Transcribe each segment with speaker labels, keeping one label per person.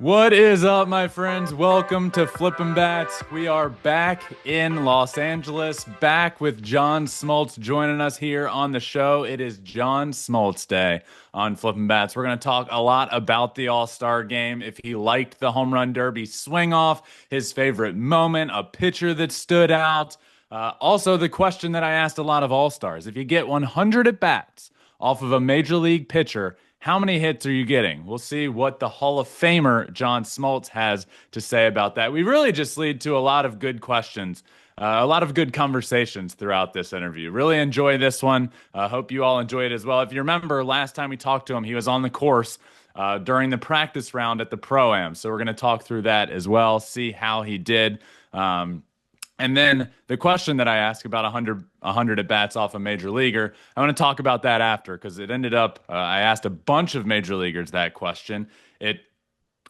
Speaker 1: What is up, my friends? Welcome to Flippin' Bats. We are back in Los Angeles, back with John Smoltz joining us here on the show. It is John Smoltz Day on Flippin' Bats. We're going to talk a lot about the All-Star game. If he liked the home run derby swing off, his favorite moment, a pitcher that stood out. Also, the question that I asked a lot of All-Stars: if you get 100 at bats off of a major league pitcher, how many hits are you getting? We'll see what the Hall of Famer John Smoltz has to say about that. We really just lead to a lot of good questions, a lot of good conversations throughout this interview. Really enjoy this one. Hope you all enjoy it as well. If you remember, last time we talked to him, he was on the course during the practice round at the Pro-Am. So we're going to talk through that as well, see how he did. And then the question that I asked about 100 at bats off a major leaguer, I want to talk about that after because it ended up, I asked a bunch of major leaguers that question. It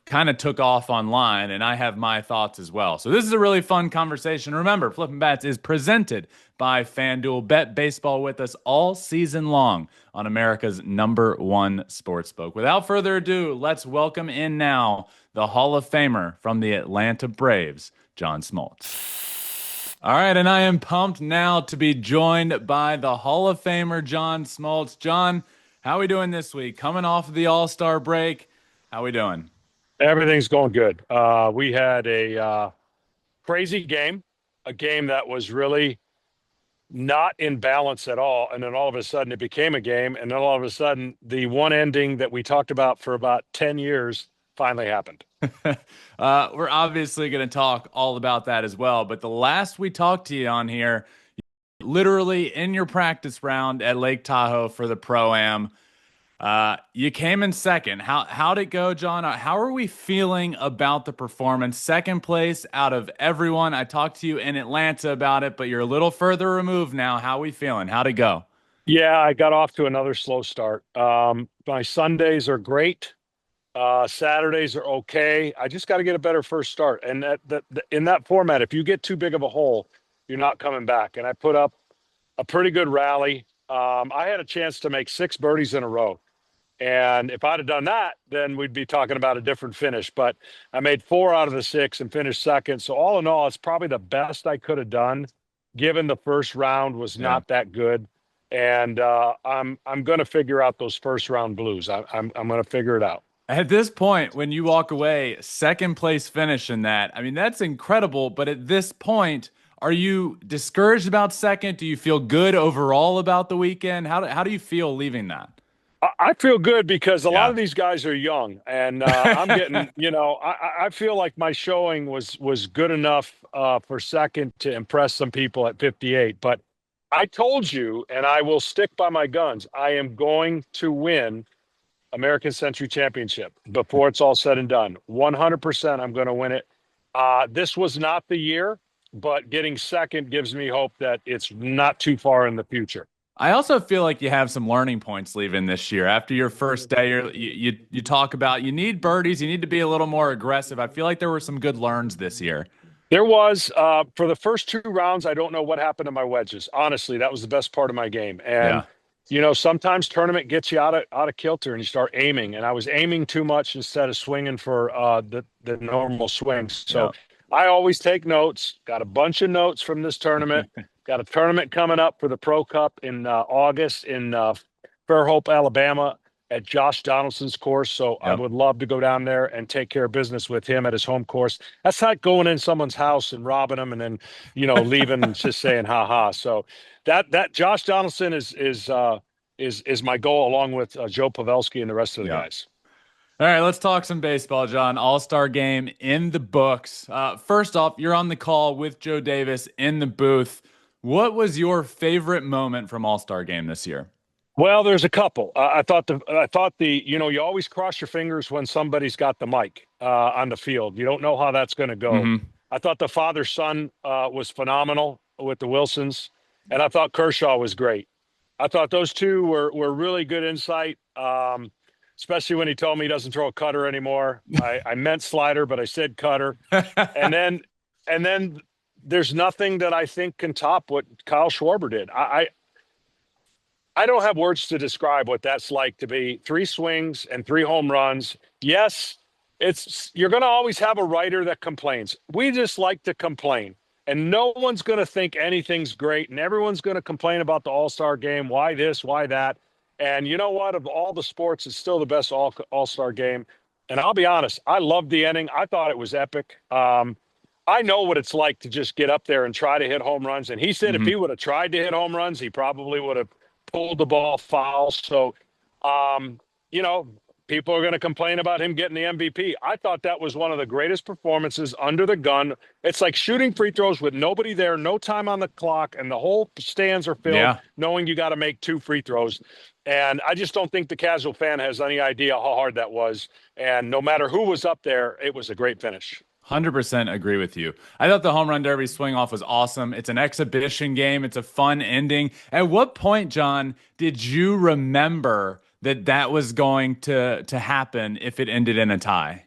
Speaker 1: kind of took off online, and I have my thoughts as well. So this is a really fun conversation. Remember, Flippin' Bats is presented by FanDuel. Bet baseball with us all season long on America's #1 sportsbook. Without further ado, let's welcome in now the Hall of Famer from the Atlanta Braves, John Smoltz. All right, and I am pumped now to be joined by the Hall of Famer, John Smoltz. John, how are we doing this week? Coming off of the All-Star break, how are we doing?
Speaker 2: Everything's going good. We had a crazy game, a game that was really not in balance at all. And then all of a sudden it became a game. And then all of a sudden the one ending that we talked about for about 10 years finally happened.
Speaker 1: We're obviously going to talk all about that as well. But the last we talked to you on here, literally in your practice round at Lake Tahoe for the Pro-Am, you came in second. How'd it go, John? How are we feeling about the performance? Second place out of everyone. I talked to you in Atlanta about it, but you're a little further removed now. How are we feeling? How'd it go?
Speaker 2: Yeah, I got off to another slow start. My Sundays are great. Saturdays are okay. I just got to get a better first start. And in that format, if you get too big of a hole, you're not coming back. And I put up a pretty good rally. I had a chance to make 6 birdies in a row. And if I'd have done that, then we'd be talking about a different finish. But I made 4 out of the 6 and finished second. So all in all, it's probably the best I could have done, given the first round was
Speaker 1: Yeah.
Speaker 2: not that good. And I'm going to figure out those first round blues. I'm going to figure it out.
Speaker 1: At this point, when you walk away, second place finish in that, I mean, that's incredible. But at this point, are you discouraged about second? Do you feel good overall about the weekend? How do you feel leaving that?
Speaker 2: I feel good because a lot
Speaker 1: Yeah.
Speaker 2: of these guys are young, and I'm getting, I feel like my showing was good enough for second to impress some people at 58. But I told you, and I will stick by my guns. I am going to win American Century Championship before it's all said and done. 100%, I'm going to win it. This was not the year, but getting second gives me hope that it's not too far in the future.
Speaker 1: I also feel like you have some learning points leaving this year. After your first day, you talk about you need birdies, you need to be a little more aggressive. I feel like there were some good learns this year.
Speaker 2: There was for the first 2 rounds, I don't know what happened to my wedges. Honestly, that was the best part of my game. And
Speaker 1: Yeah.
Speaker 2: sometimes tournament gets you out of kilter and you start aiming. And I was aiming too much instead of swinging for the normal swings.
Speaker 1: Yeah.
Speaker 2: So I always take notes. Got a bunch of notes from this tournament. Got a tournament coming up for the Pro Cup in August in Fairhope, Alabama, at Josh Donaldson's course. So I
Speaker 1: Yep.
Speaker 2: would love to go down there and take care of business with him at his home course. That's not going in someone's house and robbing them and then, leaving and just saying ha ha. So that Josh Donaldson is my goal, along with Joe Pavelski and the rest of the
Speaker 1: Yeah.
Speaker 2: guys.
Speaker 1: All right, let's talk some baseball, John. All-Star game in the books. First off, you're on the call with Joe Davis in the booth. What was your favorite moment from All-Star game this year?
Speaker 2: Well, there's a couple. You always cross your fingers when somebody's got the mic on the field. You don't know how that's going to go.
Speaker 1: Hmm.
Speaker 2: I thought the father-son was phenomenal with the Wilsons, and I thought Kershaw was great. I thought those two were really good insight, especially when he told me he doesn't throw a cutter anymore. I meant slider, but I said cutter. And then and then there's nothing that I think can top what Kyle Schwarber did. I don't have words to describe what that's like to be 3 swings and 3 home runs. Yes, you're going to always have a writer that complains. We just like to complain, and no one's going to think anything's great, and everyone's going to complain about the All-Star game. Why this? Why that? And you know what? Of all the sports, it's still the best All-Star game. And I'll be honest, I loved the ending. I thought it was epic. I know what it's like to just get up there and try to hit home runs. And he said if
Speaker 1: Hmm.
Speaker 2: he would have tried to hit home runs, he probably would have pulled the ball foul. So, um, you know, people are going to complain about him getting the MVP. I thought that was one of the greatest performances under the gun. It's like shooting free throws with nobody there, no time on the clock, and the whole stands are filled,
Speaker 1: Yeah.
Speaker 2: knowing you got to make 2 free throws. And I just don't think the casual fan has any idea how hard that was. And no matter who was up there, it was a great finish.
Speaker 1: 100% agree with you. I thought the home run derby swing off was awesome. It's an exhibition game. It's a fun ending. At what point, John, did you remember that that was going to happen if it ended in a tie?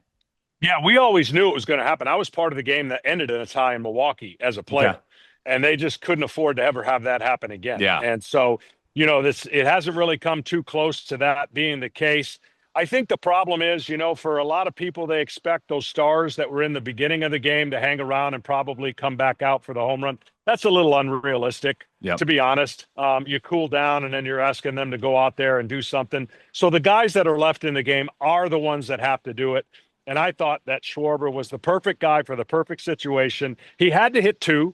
Speaker 2: Yeah, we always knew it was going to happen. I was part of the game that ended in a tie in Milwaukee as a
Speaker 1: Okay.
Speaker 2: player, and they just couldn't afford to ever have that happen again.
Speaker 1: Yeah.
Speaker 2: And so, this it hasn't really come too close to that being the case. I think the problem is, for a lot of people, they expect those stars that were in the beginning of the game to hang around and probably come back out for the home run. That's a little unrealistic,
Speaker 1: Yep.
Speaker 2: to be honest. You cool down and then you're asking them to go out there and do something. So the guys that are left in the game are the ones that have to do it. And I thought that Schwarber was the perfect guy for the perfect situation. He had to hit 2,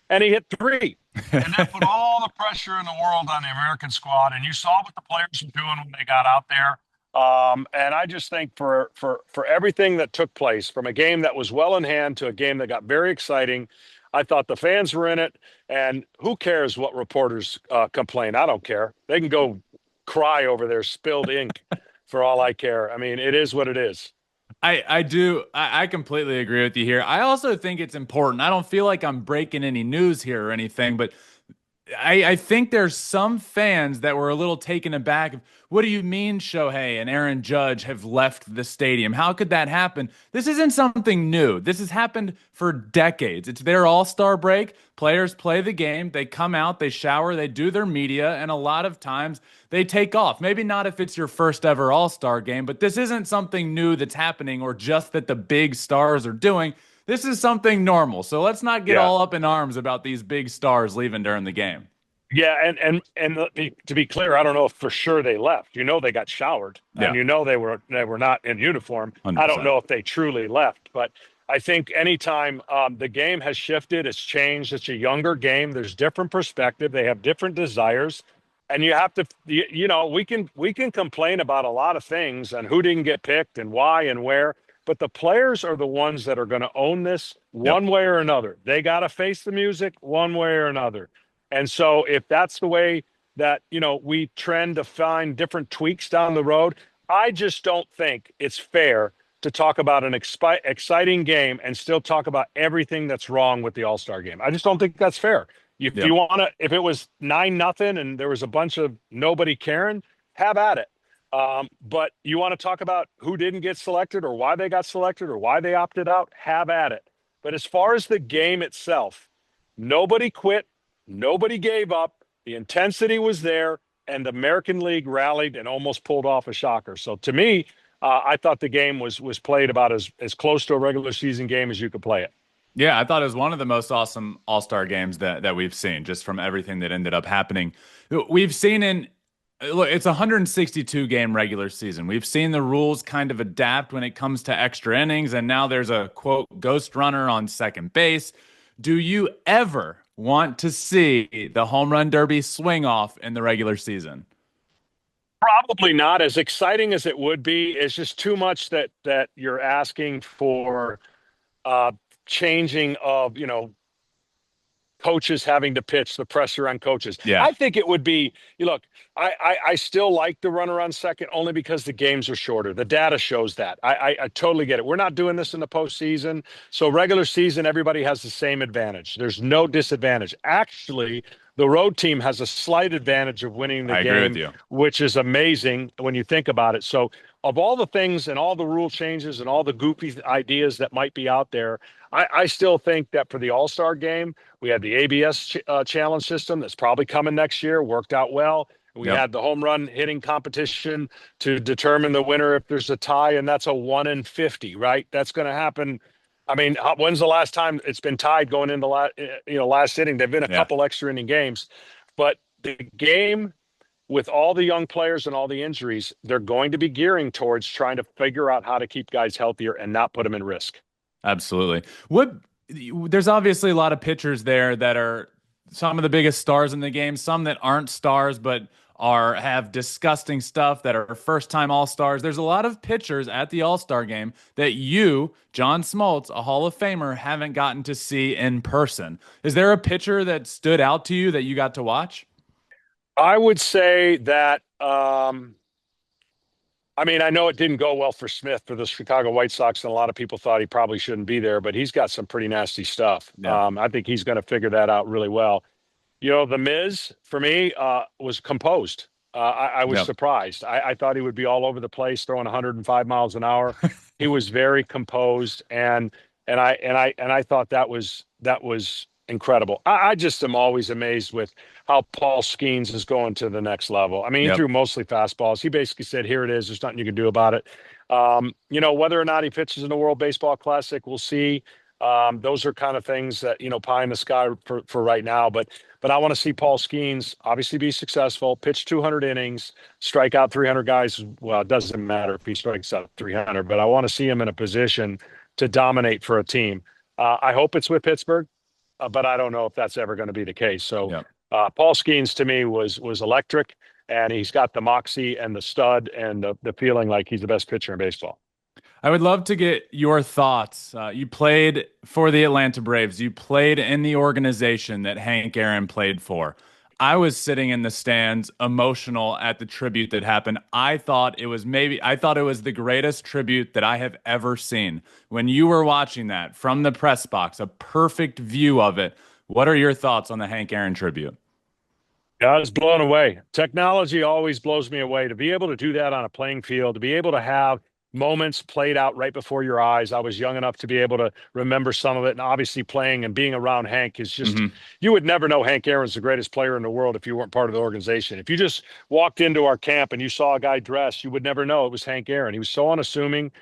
Speaker 2: and he hit 3. And that put all the pressure in the world on the American squad. And you saw what the players were doing when they got out there. And I just think for everything that took place, from a game that was well in hand to a game that got very exciting, I thought the fans were in it. And who cares what reporters complain? I don't care. They can go cry over their spilled ink for all I care. I mean, it is what it is.
Speaker 1: I do. I completely agree with you here. I also think it's important. I don't feel like I'm breaking any news here or anything, but I think there's some fans that were a little taken aback. What do you mean Shohei and Aaron Judge have left the stadium? How could that happen? This isn't something new. This has happened for decades. It's their all-star break. Players play the game. They come out, they shower, they do their media, and a lot of times they take off. Maybe not if it's your first ever all-star game, but this isn't something new that's happening or just that the big stars are doing. This is something normal. So let's not get
Speaker 2: Yeah.
Speaker 1: all up in arms about these big stars leaving during the game.
Speaker 2: Yeah, and to be clear, I don't know if for sure they left. They got showered, and
Speaker 1: Yeah,
Speaker 2: they were not in uniform. I don't
Speaker 1: 100%.
Speaker 2: know if they truly left, but I think anytime the game has shifted, it's changed. It's a younger game. There's different perspective. They have different desires, and you have to. We can complain about a lot of things and who didn't get picked and why and where, but the players are the ones that are going to own this
Speaker 1: Yep.
Speaker 2: one way or another. They got to face the music one way or another. And so if that's the way that, we trend to find different tweaks down the road, I just don't think it's fair to talk about an exciting game and still talk about everything that's wrong with the All-Star game. I just don't think that's fair. If
Speaker 1: Yep.
Speaker 2: you want to, if it was 9-0 and there was a bunch of nobody caring, have at it. But you want to talk about who didn't get selected or why they got selected or why they opted out, have at it. But as far as the game itself, nobody quit. Nobody gave up. The intensity was there, and the American League rallied and almost pulled off a shocker. So to me, I thought the game was played about as close to a regular season game as you could play it.
Speaker 1: Yeah, I thought it was one of the most awesome All-Star games that we've seen, just from everything that ended up happening. We've seen in Look, it's a 162 game regular season. We've seen the rules kind of adapt when it comes to extra innings, and now there's a quote ghost runner on second base. Do you ever want to see the home run derby swing off in the regular season?
Speaker 2: Probably not as exciting as it would be. It's just too much that you're asking for uh, changing of coaches having to pitch, the pressure on coaches.
Speaker 1: Yeah.
Speaker 2: I think it would be, look, I still like the runner on second only because the games are shorter. The data shows that. I totally get it. We're not doing this in the postseason. So regular season, everybody has the same advantage. There's no disadvantage. Actually, the road team has a slight advantage of winning the
Speaker 1: I agree with
Speaker 2: game,
Speaker 1: you.
Speaker 2: which is amazing when you think about it. So of all the things and all the rule changes and all the goofy ideas that might be out there, I still think that for the All-Star game, we had the ABS challenge system that's probably coming next year, worked out well. We
Speaker 1: Yep.
Speaker 2: had the home run hitting competition to determine the winner if there's a tie, and that's a 1 in 50, right? That's going to happen. I mean, when's the last time it's been tied going into last inning? There've been a
Speaker 1: Yeah.
Speaker 2: couple extra inning games, but the game with all the young players and all the injuries, they're going to be gearing towards trying to figure out how to keep guys healthier and not put them in risk.
Speaker 1: Absolutely. There's obviously a lot of pitchers there that are some of the biggest stars in the game, some that aren't stars but are have disgusting stuff that are first-time All-Stars. There's a lot of pitchers at the All-Star game that you, John Smoltz, a Hall of Famer, haven't gotten to see in person. Is there a pitcher that stood out to you that you got to watch?
Speaker 2: I would say that I mean, I know it didn't go well for Smith for the Chicago White Sox, and a lot of people thought he probably shouldn't be there, but he's got some pretty nasty stuff.
Speaker 1: Yeah.
Speaker 2: I think he's going to figure that out really well. The Miz for me was composed. I was
Speaker 1: Yep.
Speaker 2: surprised. I thought he would be all over the place, throwing 105 miles an hour. He was very composed, and I thought that was incredible. I just am always amazed with how Paul Skeens is going to the next level. I mean, he
Speaker 1: Yep.
Speaker 2: threw mostly fastballs. He basically said, "Here it is. There's nothing you can do about it." Whether or not he pitches in the World Baseball Classic, we'll see. Those are kind of things that pie in the sky for right now. But I want to see Paul Skeens obviously be successful, pitch 200 innings, strike out 300 guys. Well, it doesn't matter if he strikes out 300, but I want to see him in a position to dominate for a team. I hope it's with Pittsburgh, but I don't know if that's ever going to be the case. So
Speaker 1: Yep.
Speaker 2: Paul Skeens to me was electric, and he's got the moxie and the stud and the feeling like he's the best pitcher in baseball.
Speaker 1: I would love to get your thoughts. You played for the Atlanta Braves. You played in the organization that Hank Aaron played for. I was sitting in the stands emotional at the tribute that happened. I thought it was the greatest tribute that I have ever seen. When you were watching that from the press box, a perfect view of it. What are your thoughts on the Hank Aaron tribute?
Speaker 2: Yeah, I was blown away. Technology always blows me away. To be able to do that on a playing field, to be able to have moments played out right before your eyes. I was young enough to be able to remember some of it. And obviously playing and being around Hank is just,
Speaker 1: Hmm.
Speaker 2: you would never know Hank Aaron's the greatest player in the world if you weren't part of the organization. If you just walked into our camp and you saw a guy dressed, you would never know it was Hank Aaron. He was so unassuming.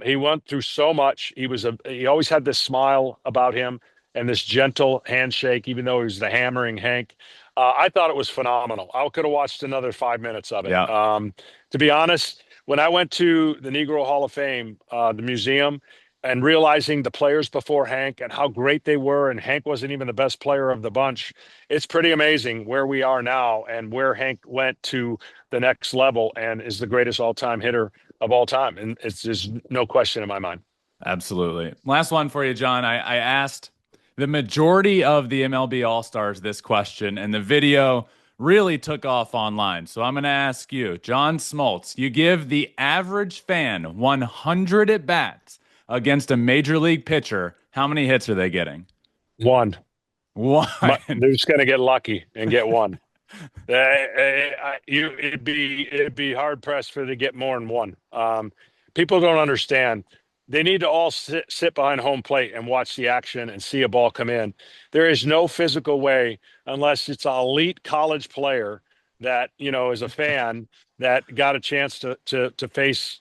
Speaker 2: He went through so much. He always had this smile about him and this gentle handshake, even though he was the hammering Hank. I thought it was phenomenal. I could have watched another 5 minutes of it.
Speaker 1: Yeah.
Speaker 2: To be honest, when I went to the Negro Hall of Fame, the museum, and realizing the players before Hank and how great they were, and Hank wasn't even the best player of the bunch, it's pretty amazing where we are now and where Hank went to the next level and is the greatest all-time hitter of all time. And it's just no question in my mind.
Speaker 1: Absolutely. Last one for you, John. I asked the majority of the MLB All-Stars this question, and the video really took off online. So I'm going to ask you, John Smoltz, you give the average fan 100 at bats against a major league pitcher. How many hits are they getting?
Speaker 2: One.
Speaker 1: One.
Speaker 2: They're just going to get lucky and get one. It'd be hard pressed for to get more than one. People don't understand. They need to all sit behind home plate and watch the action and see a ball come in. There is no physical way unless it's an elite college player that is a fan that got a chance to face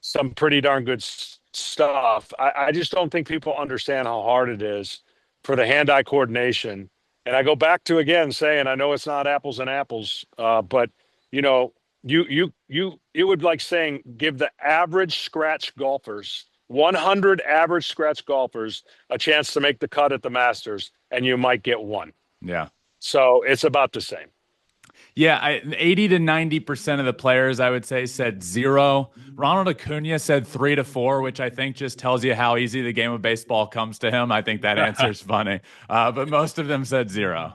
Speaker 2: some pretty darn good stuff. I just don't think people understand how hard it is for the hand-eye coordination. And I go back to again saying I know it's not apples and apples, but you know, it would like saying give the average scratch golfers 100 average scratch golfers a chance to make the cut at the Masters, and you might get one.
Speaker 1: Yeah.
Speaker 2: So it's about the same.
Speaker 1: Yeah, 80 to 90% of the players, I would say, said zero. Ronald Acuna said 3 to 4, which I think just tells you how easy the game of baseball comes to him. I think that answer is funny. But most of them said zero.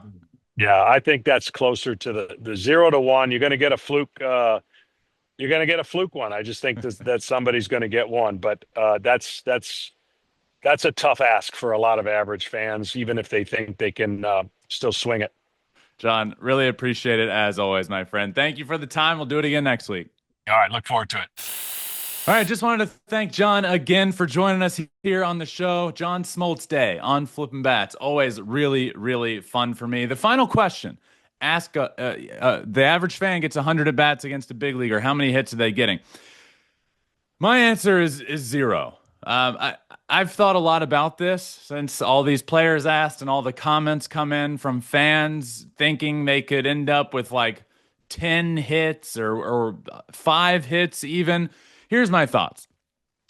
Speaker 2: Yeah, I think that's closer to the 0 to 1. You're going to get a fluke. You're going to get a fluke one. I just think that somebody's going to get one, but that's a tough ask for a lot of average fans, even if they think they can still swing it.
Speaker 1: John, really appreciate it as always, my friend. Thank you for the time. We'll do it again next week.
Speaker 2: All right, look forward to it.
Speaker 1: All right, just wanted to thank John again for joining us here on the show. John Smoltz Day on Flippin' Bats. Always really, really fun for me. The final question. ask the average fan gets 100 at bats against a big leaguer. How many hits are they getting? My answer is zero. I've thought a lot about this since all these players asked and all the comments come in from fans thinking they could end up with like 10 hits or 5 hits even. Here's my thoughts.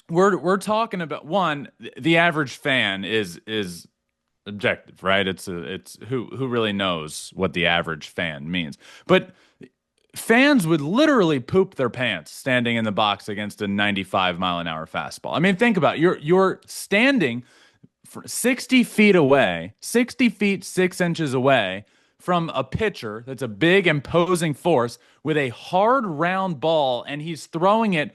Speaker 1: We're talking about one, the average fan is objective, right? It's who really knows what the average fan means. But fans would literally poop their pants standing in the box against a 95-mile-an-hour fastball. I mean, think about it. You're standing 60 feet away, 60 feet 6 inches away from a pitcher that's a big imposing force with a hard round ball, and he's throwing it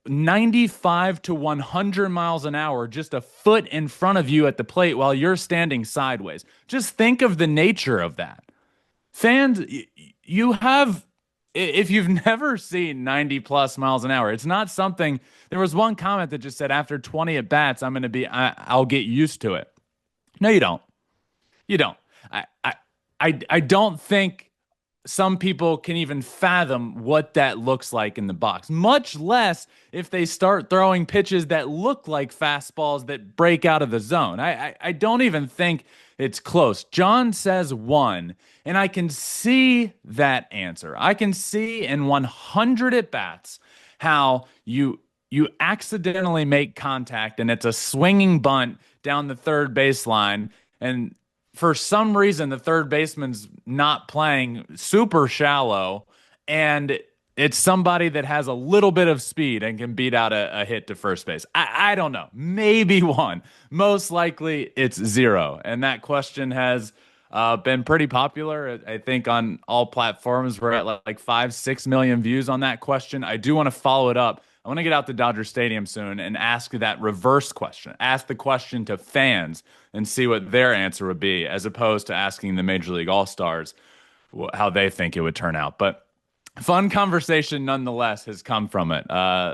Speaker 1: 95 to 100 miles an hour just a foot in front of you at the plate while you're standing sideways. Just think of the nature of that. Fans, you have, if you've never seen 90 plus miles an hour, it's not something. There was one comment that just said after 20 at bats, I'll get used to it. No, you don't. You don't. I don't think some people can even fathom what that looks like in the box, much less if they start throwing pitches that look like fastballs that break out of the zone. I don't even think it's close. John says 1, and I can see that answer. I can see in 100 at bats how you accidentally make contact and it's a swinging bunt down the third baseline, and for some reason, the third baseman's not playing super shallow, and it's somebody that has a little bit of speed and can beat out a hit to first base. I don't know. Maybe 1. Most likely, it's 0. And that question has been pretty popular. I think on all platforms, we're at like 5-6 million views on that question. I do want to follow it up. I want to get out to Dodger Stadium soon and ask that reverse question. Ask the question to fans and see what their answer would be, as opposed to asking the Major League All-Stars how they think it would turn out. But fun conversation nonetheless has come from it,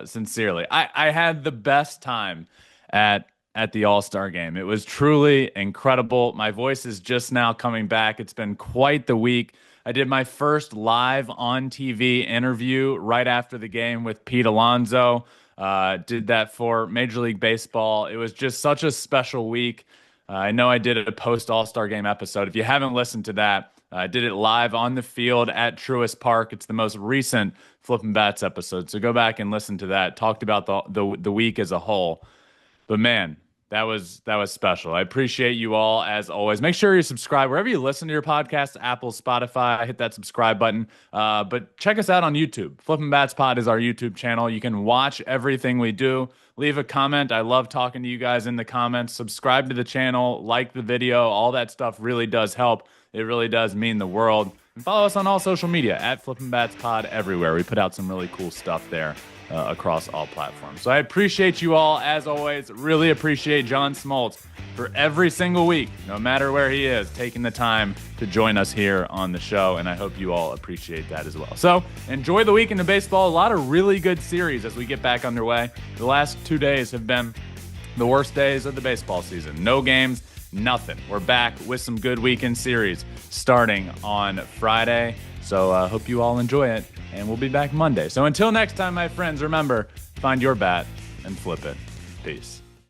Speaker 1: sincerely. I had the best time at the All-Star game. It was truly incredible. My voice is just now coming back. It's been quite the week. I did my first live on TV interview right after the game with Pete Alonso. Did that for Major League Baseball. It was just such a special week. I know I did a post All-Star game episode. If you haven't listened to that, I did it live on the field at Truist Park. It's the most recent Flippin' Bats episode. So go back and listen to that. Talked about the week as a whole. But man, that was special. I appreciate you all as always. Make sure you subscribe wherever you listen to your podcast, Apple, Spotify. Hit that subscribe button. But check us out on YouTube. Flippin' Bats Pod is our YouTube channel. You can watch everything we do. Leave a comment. I love talking to you guys in the comments. Subscribe to the channel, like the video. All that stuff really does help. It really does mean the world. And follow us on all social media at Flippin' Bats Pod everywhere. We put out some really cool stuff there. Across all platforms. So I appreciate you all, as always. Really appreciate John Smoltz for every single week, no matter where he is, taking the time to join us here on the show, and I hope you all appreciate that as well. So enjoy the weekend of baseball. A lot of really good series as we get back underway. The last 2 days have been the worst days of the baseball season. No games, nothing. We're back with some good weekend series starting on Friday. So hope you all enjoy it, and we'll be back Monday. So until next time, my friends, remember, find your bat and flip it. Peace.